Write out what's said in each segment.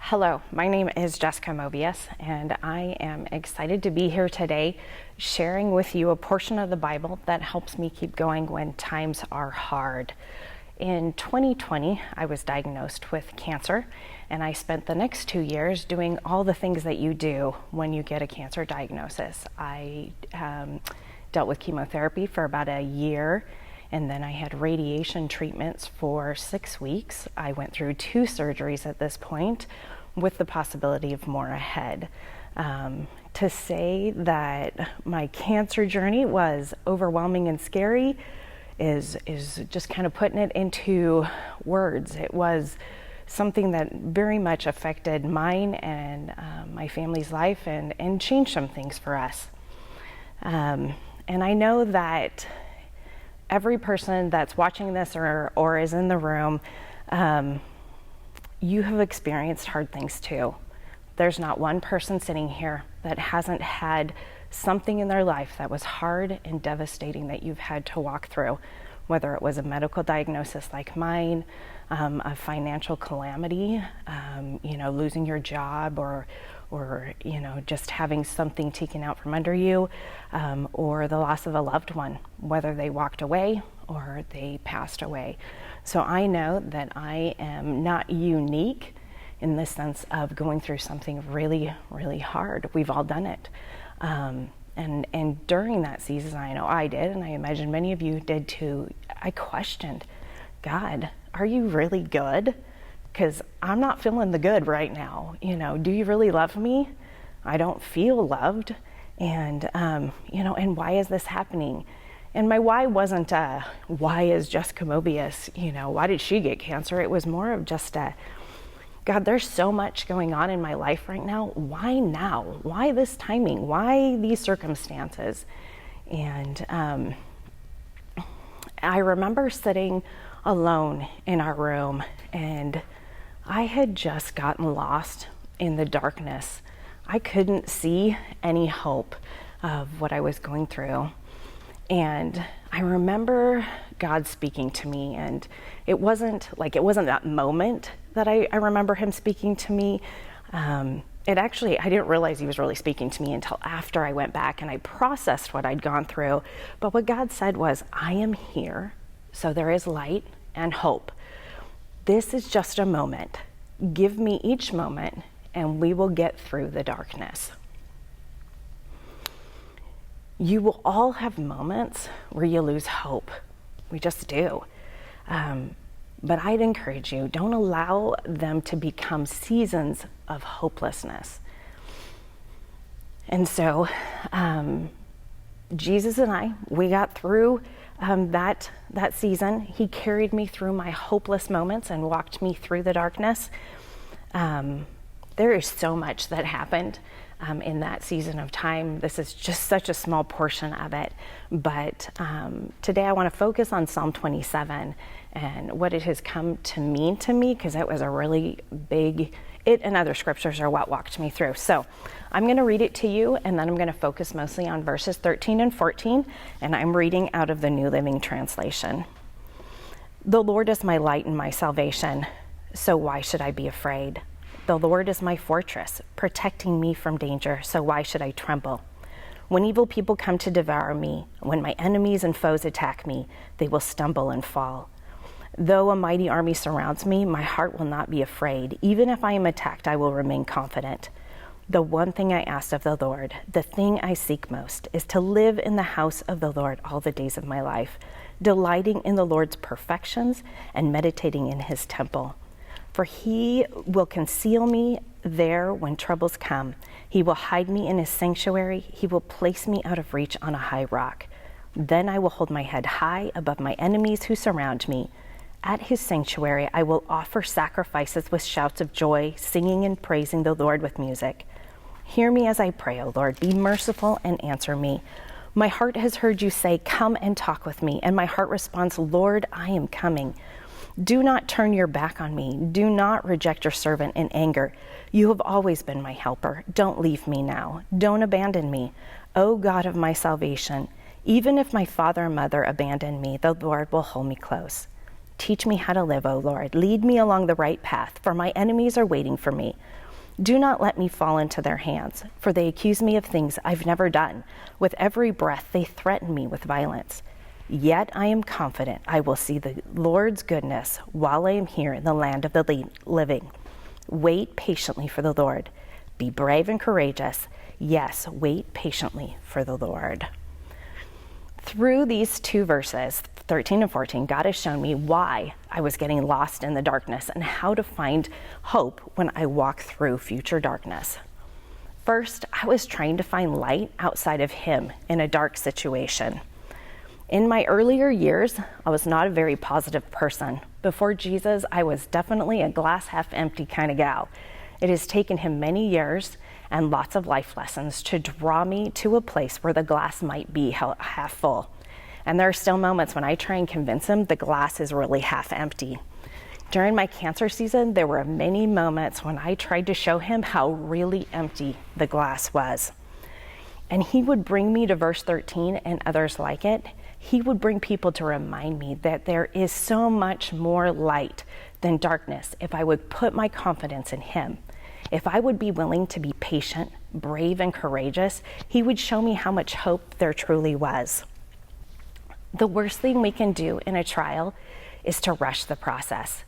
Hello, my name is Jessica Mobius, and I am excited to be here today sharing with you a portion of the Bible that helps me keep going when times are hard. In 2020, I was diagnosed with cancer, and I spent the next 2 years doing all the things that you do when you get a cancer diagnosis. I dealt with chemotherapy for about a year, and then I had radiation treatments for 6 weeks. I went through 2 surgeries at this point, with the possibility of more ahead. To say that my cancer journey was overwhelming and scary is just kind of putting it into words. It was something that very much affected mine and my family's life and changed some things for us. And I know that every person that's watching this or is in the room, you have experienced hard things too. There's not one person sitting here that hasn't had something in their life that was hard and devastating that you've had to walk through, whether it was a medical diagnosis like mine, a financial calamity, losing your job or just having something taken out from under you, or the loss of a loved one, whether they walked away or they passed away. So I know that I am not unique in the sense of going through something really, really hard. We've all done it. And during that season, I know I did, and I imagine many of you did too, I questioned, God, are you really good? Because I'm not feeling the good right now. Do you really love me? I don't feel loved. And, and why is this happening? And my why wasn't, why is Jessica Mobius, why did she get cancer? It was more of just God, there's so much going on in my life right now. Why now? Why this timing? Why these circumstances? And I remember sitting alone in our room, and I had just gotten lost in the darkness. I couldn't see any hope of what I was going through. And I remember God speaking to me, and it wasn't that moment that I remember him speaking to me. I didn't realize he was really speaking to me until after I went back and I processed what I'd gone through. But what God said was, I am here, so there is light and hope. This is just a moment. Give me each moment, and we will get through the darkness. You will all have moments where you lose hope. We just do. But I'd encourage you, don't allow them to become seasons of hopelessness. And so Jesus and I, we got through that season. He carried me through my hopeless moments and walked me through the darkness. There is so much that happened in that season of time. This is just such a small portion of it. But today I want to focus on Psalm 27 and what it has come to mean to me, because it was a really big, it and other scriptures are what walked me through. So I'm going to read it to you, and then I'm going to focus mostly on verses 13 and 14, and I'm reading out of the New Living Translation. The Lord is my light and my salvation, so why should I be afraid? The Lord is my fortress, protecting me from danger, so why should I tremble? When evil people come to devour me, when my enemies and foes attack me, they will stumble and fall. Though a mighty army surrounds me, my heart will not be afraid. Even if I am attacked, I will remain confident. The one thing I ask of the Lord, the thing I seek most, is to live in the house of the Lord all the days of my life, delighting in the Lord's perfections and meditating in his temple. For he will conceal me there when troubles come. He will hide me in his sanctuary. He will place me out of reach on a high rock. Then I will hold my head high above my enemies who surround me. At his sanctuary, I will offer sacrifices with shouts of joy, singing and praising the Lord with music. Hear me as I pray, O Lord. Be merciful and answer me. My heart has heard you say, come and talk with me. And my heart responds, Lord, I am coming. Do not turn your back on me. Do not reject your servant in anger. You have always been my helper. Don't leave me now. Don't abandon me. O God of my salvation, even if my father and mother abandon me, the Lord will hold me close. Teach me how to live, O Lord. Lead me along the right path, for my enemies are waiting for me. Do not let me fall into their hands, for they accuse me of things I've never done. With every breath, they threaten me with violence. Yet I am confident I will see the Lord's goodness while I am here in the land of the living. Wait patiently for the Lord. Be brave and courageous. Yes, wait patiently for the Lord. Through these two verses, 13 and 14, God has shown me why I was getting lost in the darkness and how to find hope when I walk through future darkness. First, I was trying to find light outside of Him in a dark situation. In my earlier years, I was not a very positive person. Before Jesus, I was definitely a glass half empty kind of gal. It has taken Him many years and lots of life lessons to draw me to a place where the glass might be half full. And there are still moments when I try and convince Him the glass is really half empty. During my cancer season, there were many moments when I tried to show Him how really empty the glass was. And He would bring me to verse 13 and others like it. He would bring people to remind me that there is so much more light than darkness if I would put my confidence in Him. If I would be willing to be patient, brave, and courageous, He would show me how much hope there truly was. The worst thing we can do in a trial is to rush the process.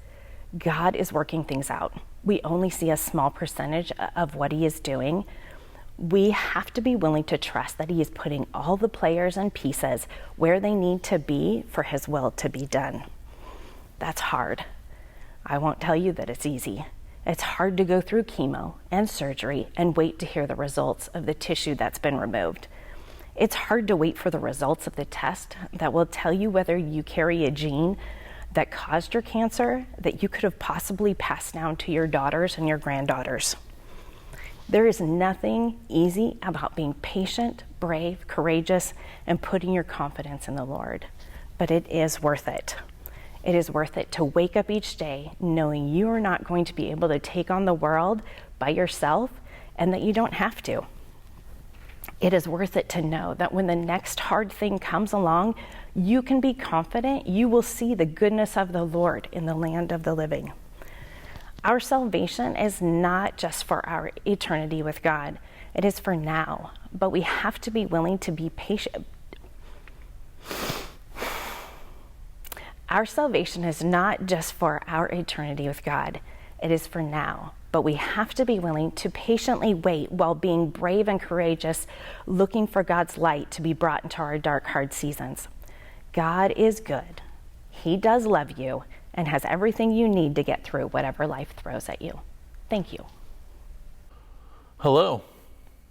God is working things out. We only see a small percentage of what He is doing. We have to be willing to trust that He is putting all the players and pieces where they need to be for His will to be done. That's hard. I won't tell you that it's easy. It's hard to go through chemo and surgery and wait to hear the results of the tissue that's been removed. It's hard to wait for the results of the test that will tell you whether you carry a gene that caused your cancer that you could have possibly passed down to your daughters and your granddaughters. There is nothing easy about being patient, brave, courageous, and putting your confidence in the Lord. But it is worth it. It is worth it to wake up each day knowing you are not going to be able to take on the world by yourself and that you don't have to. It is worth it to know that when the next hard thing comes along, you can be confident you will see the goodness of the Lord in the land of the living. Our salvation is not just for our eternity with God. It is for now, but we have to be willing to be patient. Our salvation is not just for our eternity with God. It is for now, but we have to be willing to patiently wait while being brave and courageous, looking for God's light to be brought into our dark, hard seasons. God is good. He does love you and has everything you need to get through whatever life throws at you. Thank you. Hello,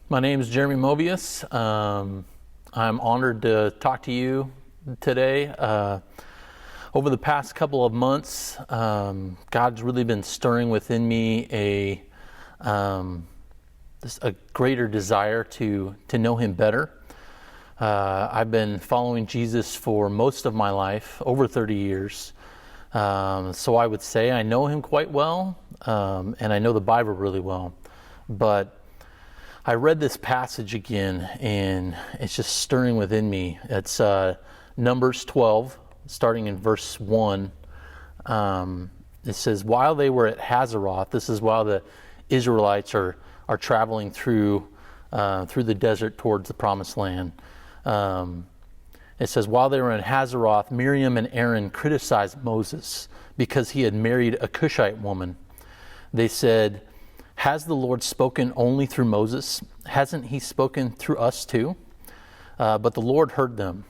my name is Jeremy Mobius. I'm honored to talk to you today. Over the past couple of months, God's really been stirring within me a greater desire to know Him better. I've been following Jesus for most of my life, over 30 years. So I would say I know Him quite well, and I know the Bible really well. But I read this passage again, and it's just stirring within me. It's Numbers 12. Starting in verse 1, it says, while they were at Hazeroth, this is while the Israelites are traveling through the desert towards the promised land. It says, while they were in Hazeroth, Miriam and Aaron criticized Moses because he had married a Cushite woman. They said, has the Lord spoken only through Moses? Hasn't He spoken through us too? But the Lord heard them.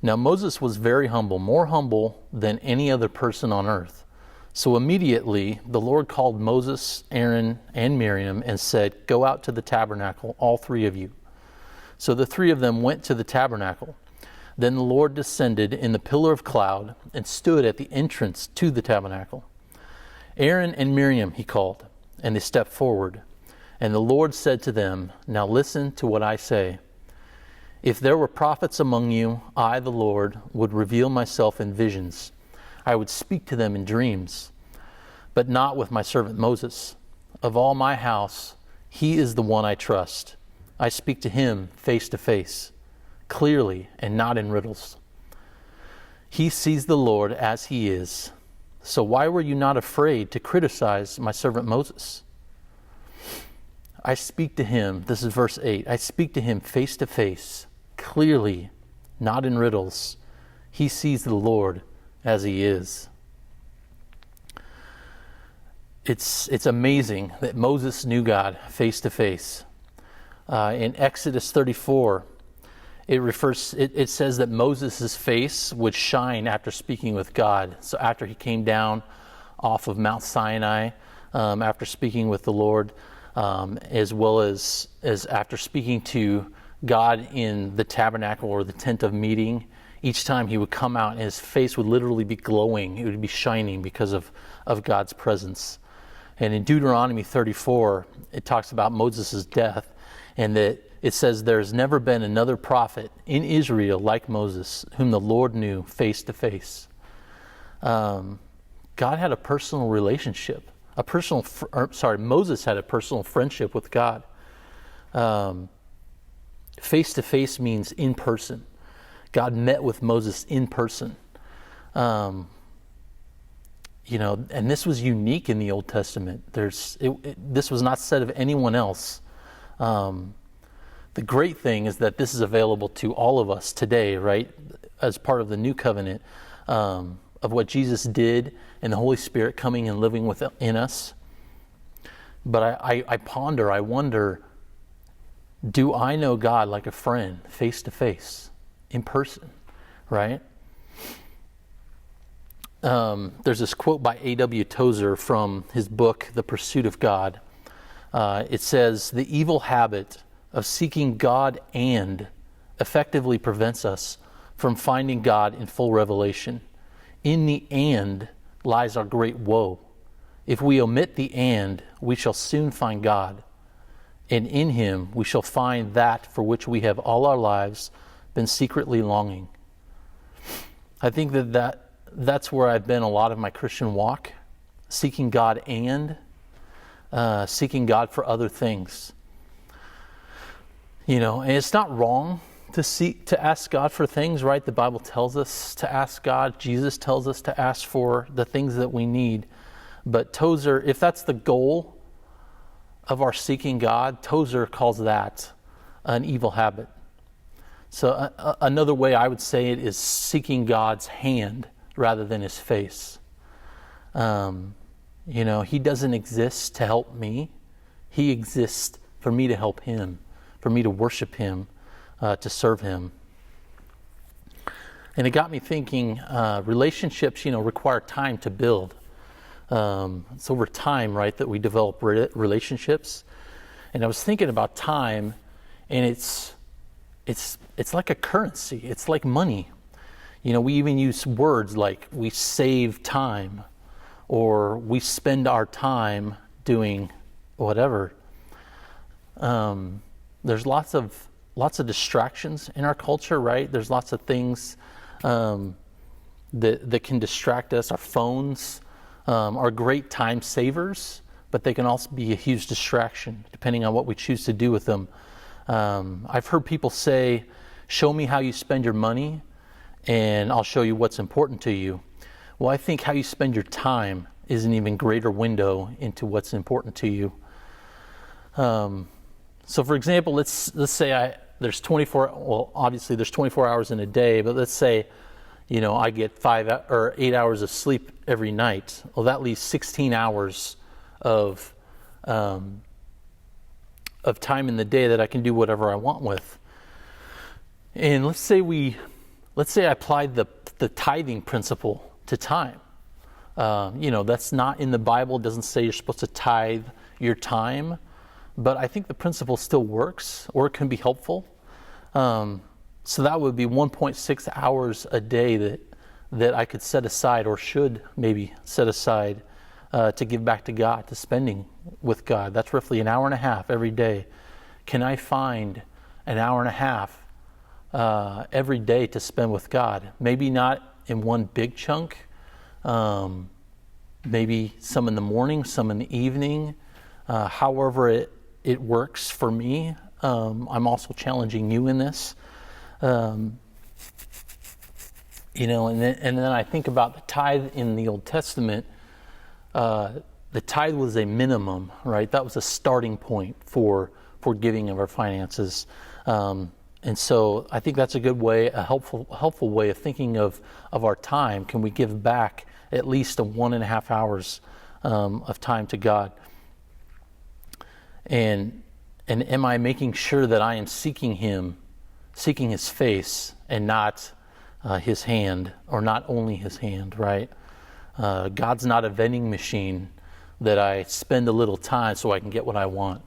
Now Moses was very humble, more humble than any other person on earth. So immediately the Lord called Moses, Aaron, and Miriam and said, go out to the tabernacle, all three of you. So the three of them went to the tabernacle. Then the Lord descended in the pillar of cloud and stood at the entrance to the tabernacle. Aaron and Miriam he called, and they stepped forward. And the Lord said to them, now listen to what I say. If there were prophets among you, I, the Lord, would reveal myself in visions. I would speak to them in dreams, but not with my servant Moses. Of all my house, he is the one I trust. I speak to him face to face, clearly and not in riddles. He sees the Lord as he is. So why were you not afraid to criticize my servant Moses? I speak to him, this is verse 8, I speak to him face to face, clearly, not in riddles. He sees the Lord as he is. It's amazing that Moses knew God face to face. In Exodus 34, it says that Moses' face would shine after speaking with God. So after he came down off of Mount Sinai, after speaking with the Lord, as well as after speaking to God in the tabernacle or the tent of meeting, each time he would come out and his face would literally be glowing. It would be shining because of God's presence. And in Deuteronomy 34, it talks about Moses' death, and that it says there's never been another prophet in Israel like Moses, whom the Lord knew face to face. God had a personal relationship. Moses had a personal friendship with God. Face to face means in person. God met with Moses in person. And this was unique in the Old Testament. This was not said of anyone else. The great thing is that this is available to all of us today, right? As part of the new covenant of what Jesus did and the Holy Spirit coming and living within us. But I ponder, I wonder, do I know God like a friend, face to face, in person, right? There's this quote by A.W. Tozer from his book, The Pursuit of God. It says, "The evil habit of seeking God and effectively prevents us from finding God in full revelation. In the and lies our great woe. If we omit the and, we shall soon find God. And in him we shall find that for which we have all our lives been secretly longing." I think that's where I've been a lot of my Christian walk, seeking God and seeking God for other things. And it's not wrong to ask God for things, right? The Bible tells us to ask God. Jesus tells us to ask for the things that we need. But Tozer, if that's the goal of our seeking God, Tozer calls that an evil habit. So another way I would say it is seeking God's hand rather than his face. He doesn't exist to help me. He exists for me to help him, for me to worship him, to serve him. And it got me thinking, relationships, require time to build. It's over time, right, that we develop relationships. And I was thinking about time, and it's like a currency. It's like money. We even use words like we save time, or we spend our time doing whatever. There's lots of distractions in our culture, right? There's lots of things that can distract us. Our phones are great time savers, but they can also be a huge distraction depending on what we choose to do with them. I've heard people say, "Show me how you spend your money, and I'll show you what's important to you." Well, I think how you spend your time is an even greater window into what's important to you. So, for example, let's say there's 24 hours in a day, but let's say, I get 5 or 8 hours of sleep every night. Well, that leaves 16 hours of time in the day that I can do whatever I want with. And let's say I applied the tithing principle to time. That's not in the Bible. It doesn't say you're supposed to tithe your time, but I think the principle still works, or it can be helpful. So that would be 1.6 hours a day that I could set aside, or should maybe set aside, to give back to God, to spending with God. That's roughly an hour and a half every day. Can I find an hour and a half every day to spend with God? Maybe not in one big chunk. Maybe some in the morning, some in the evening. However it works for me. I'm also challenging you in this. And then I think about the tithe in the Old Testament. The tithe was a minimum, right? That was a starting point for giving of our finances. And so I think that's a good way, a helpful way of thinking of our time. Can we give back at least 1.5 hours of time to God? And am I making sure that I am seeking His face, and not His hand, or not only His hand, right? God's not a vending machine that I spend a little time so I can get what I want.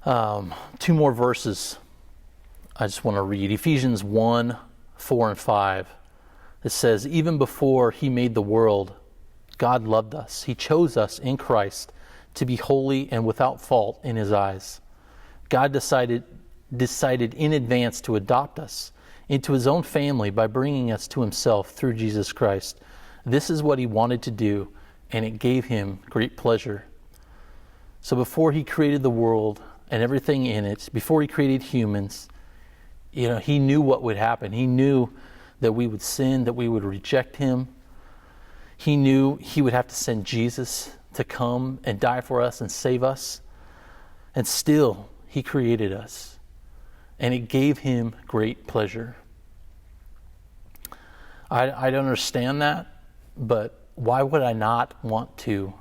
2 more verses I just want to read. Ephesians 1, 4 and 5. It says, even before He made the world, God loved us. He chose us in Christ to be holy and without fault in His eyes. God decided in advance to adopt us into His own family by bringing us to Himself through Jesus Christ. This is what He wanted to do, and it gave Him great pleasure. So before He created the world and everything in it, before He created humans, He knew what would happen. He knew that we would sin, that we would reject Him. He knew He would have to send Jesus to come and die for us and save us. And still, He created us. And it gave Him great pleasure. I don't understand that, but why would I not want to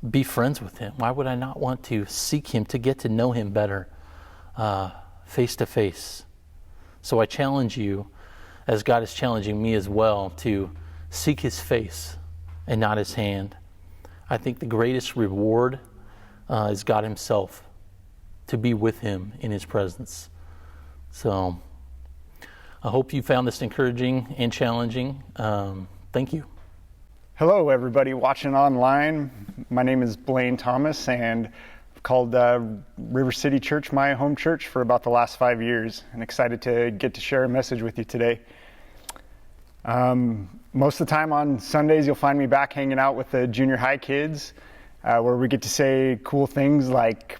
be friends with Him? Why would I not want to seek Him, to get to know Him better, face to face? So I challenge you, as God is challenging me as well, to seek His face and not His hand. I think the greatest reward is God Himself, to be with Him in His presence. So I hope you found this encouraging and challenging. Thank you. Hello, everybody watching online. My name is Blaine Thomas, and I've called River City Church my home church for about the last 5 years, and excited to get to share a message with you today. Most of the time on Sundays, you'll find me back hanging out with the junior high kids, where we get to say cool things like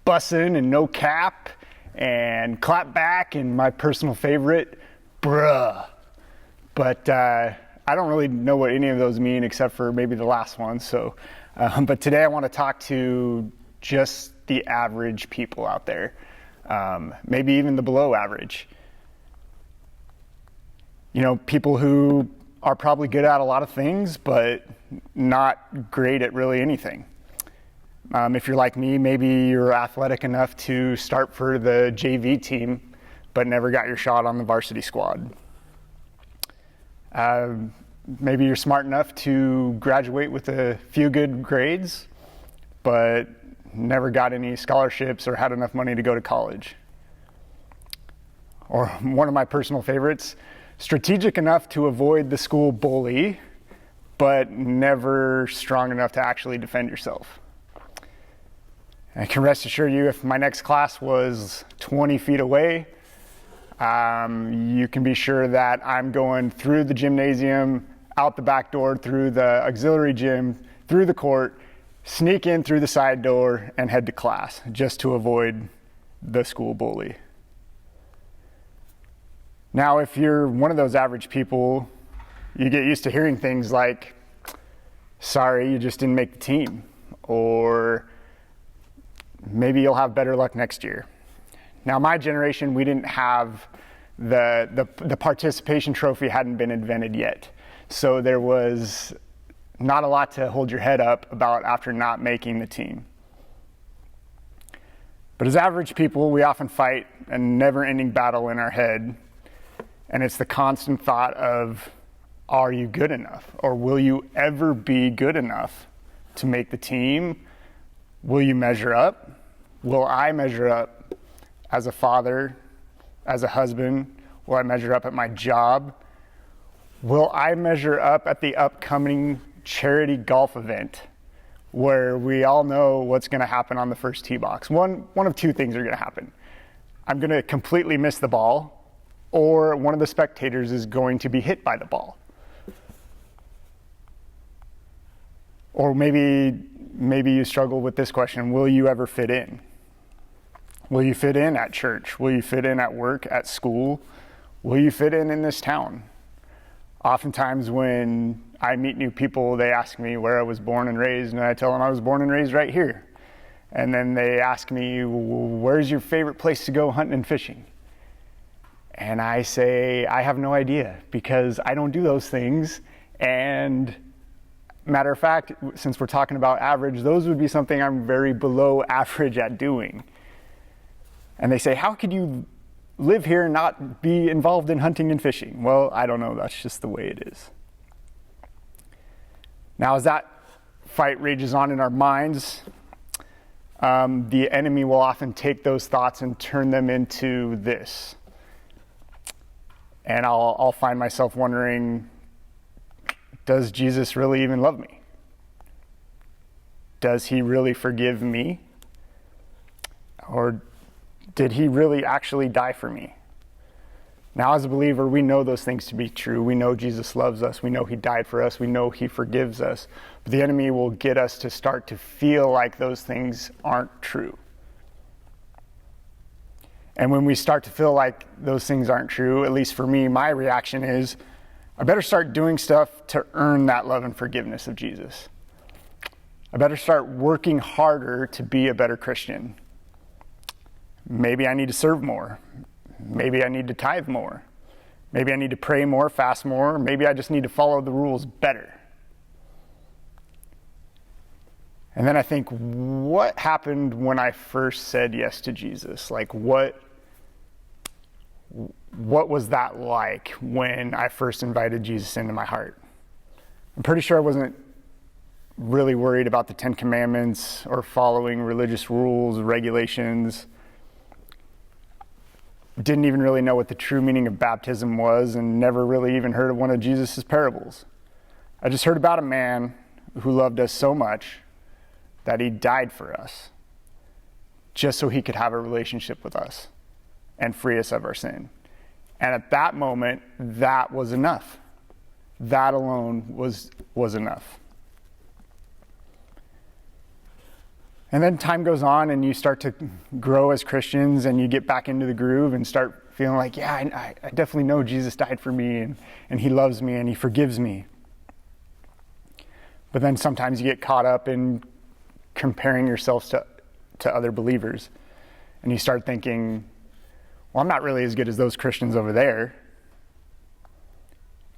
bussin' and no cap, and clap back, and my personal favorite, bruh. But I don't really know what any of those mean except for maybe the last one. So, but today I want to talk to just the average people out there, maybe even the below average. People who are probably good at a lot of things, but not great at really anything. If you're like me, maybe you're athletic enough to start for the JV team, but never got your shot on the varsity squad. Maybe you're smart enough to graduate with a few good grades, but never got any scholarships or had enough money to go to college. Or one of my personal favorites, strategic enough to avoid the school bully, but never strong enough to actually defend yourself. I can rest assure you, if my next class was 20 feet away, you can be sure that I'm going through the gymnasium, out the back door, through the auxiliary gym, through the court, sneak in through the side door, and head to class just to avoid the school bully. Now, if you're one of those average people, you get used to hearing things like, sorry, you just didn't make the team, or maybe you'll have better luck next year. Now, my generation, we didn't have the participation trophy hadn't been invented yet. So there was not a lot to hold your head up about after not making the team. But as average people, we often fight a never-ending battle in our head. And it's the constant thought of, are you good enough? Or will you ever be good enough to make the team? Will you measure up? Will I measure up as a father, as a husband? Will I measure up at my job? Will I measure up at the upcoming charity golf event where we all know what's going to happen on the first tee box? One of two things are going to happen. I'm going to completely miss the ball, or one of the spectators is going to be hit by the ball. Or maybe you struggle with this question: will you ever fit in? Will you fit in at church? Will you fit in at work, at school? Will you fit in this town? Oftentimes when I meet new people, they ask me where I was born and raised, and I tell them I was born and raised right here. And then they ask me, where's your favorite place to go hunting and fishing? And I say, I have no idea, because I don't do those things. And matter of fact, since we're talking about average, those would be something I'm very below average at doing. And they say, how could you live here and not be involved in hunting and fishing? Well, I don't know. That's just the way it is. Now, as that fight rages on in our minds, the enemy will often take those thoughts and turn them into this. And I'll find myself wondering, does Jesus really even love me? Does he really forgive me? Or did he really actually die for me? Now, as a believer, we know those things to be true. We know Jesus loves us. We know he died for us. We know he forgives us. But the enemy will get us to start to feel like those things aren't true. And when we start to feel like those things aren't true, at least for me, my reaction is, I better start doing stuff to earn that love and forgiveness of Jesus. I better start working harder to be a better Christian. Maybe I need to serve more. Maybe I need to tithe more. Maybe I need to pray more, fast more. Maybe I just need to follow the rules better. And then I think, what happened when I first said yes to Jesus? Like, what was that like when I first invited Jesus into my heart? I'm pretty sure I wasn't really worried about the Ten Commandments or following religious rules, regulations. Didn't even really know what the true meaning of baptism was, and never really even heard of one of Jesus' parables. I just heard about a man who loved us so much that he died for us, just so he could have a relationship with us and free us of our sin. And at that moment, that was enough. That alone was enough. And then time goes on and you start to grow as Christians and you get back into the groove and start feeling like, yeah, I definitely know Jesus died for me and he loves me and he forgives me. But then sometimes you get caught up in comparing yourselves to other believers. And you start thinking, well, I'm not really as good as those Christians over there.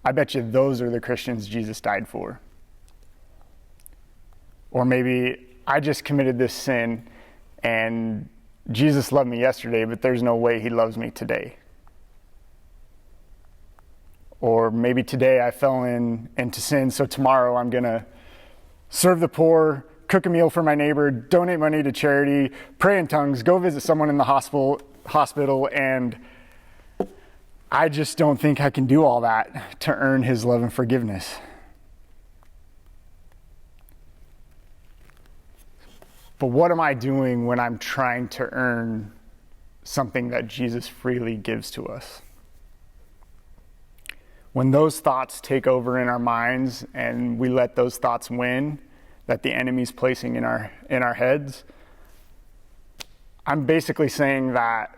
I bet you those are the Christians Jesus died for. Or maybe I just committed this sin and Jesus loved me yesterday, but there's no way he loves me today. Or maybe today I fell into sin, so tomorrow I'm going to serve the poor, cook a meal for my neighbor, donate money to charity, pray in tongues, go visit someone in the hospital, and I just don't think I can do all that to earn his love and forgiveness. But what am I doing when I'm trying to earn something that Jesus freely gives to us? When those thoughts take over in our minds and we let those thoughts win that the enemy's placing in our heads, I'm basically saying that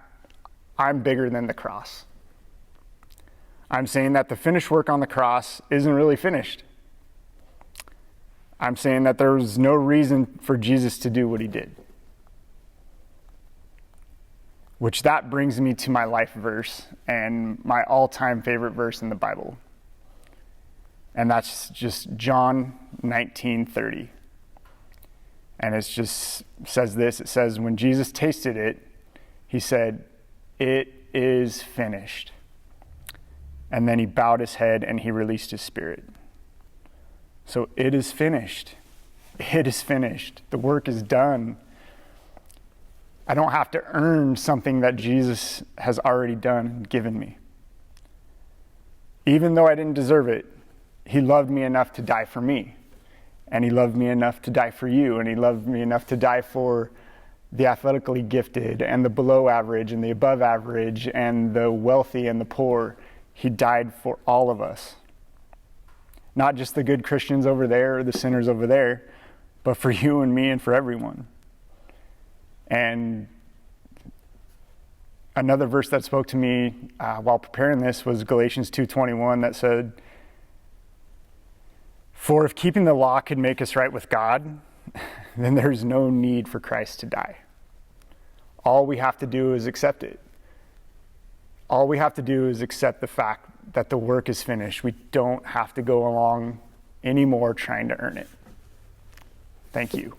I'm bigger than the cross. I'm saying that the finished work on the cross isn't really finished. I'm saying that there was no reason for Jesus to do what he did. Which that brings me to my life verse and my all-time favorite verse in the Bible. And that's just John 19:30. And it just says this. It says, when Jesus tasted it, he said, "It is finished." And then he bowed his head and he released his spirit. So it is finished. It is finished. The work is done. I don't have to earn something that Jesus has already done and given me. Even though I didn't deserve it, he loved me enough to die for me. And he loved me enough to die for you. And he loved me enough to die for the athletically gifted and the below average and the above average and the wealthy and the poor. He died for all of us. Not just the good Christians over there or the sinners over there, but for you and me and for everyone. And another verse that spoke to me while preparing this was Galatians 2:21 that said, For if keeping the law could make us right with God, then there's no need for Christ to die. All we have to do is accept it. All we have to do is accept the fact that the work is finished. We don't have to go along anymore trying to earn it. Thank you.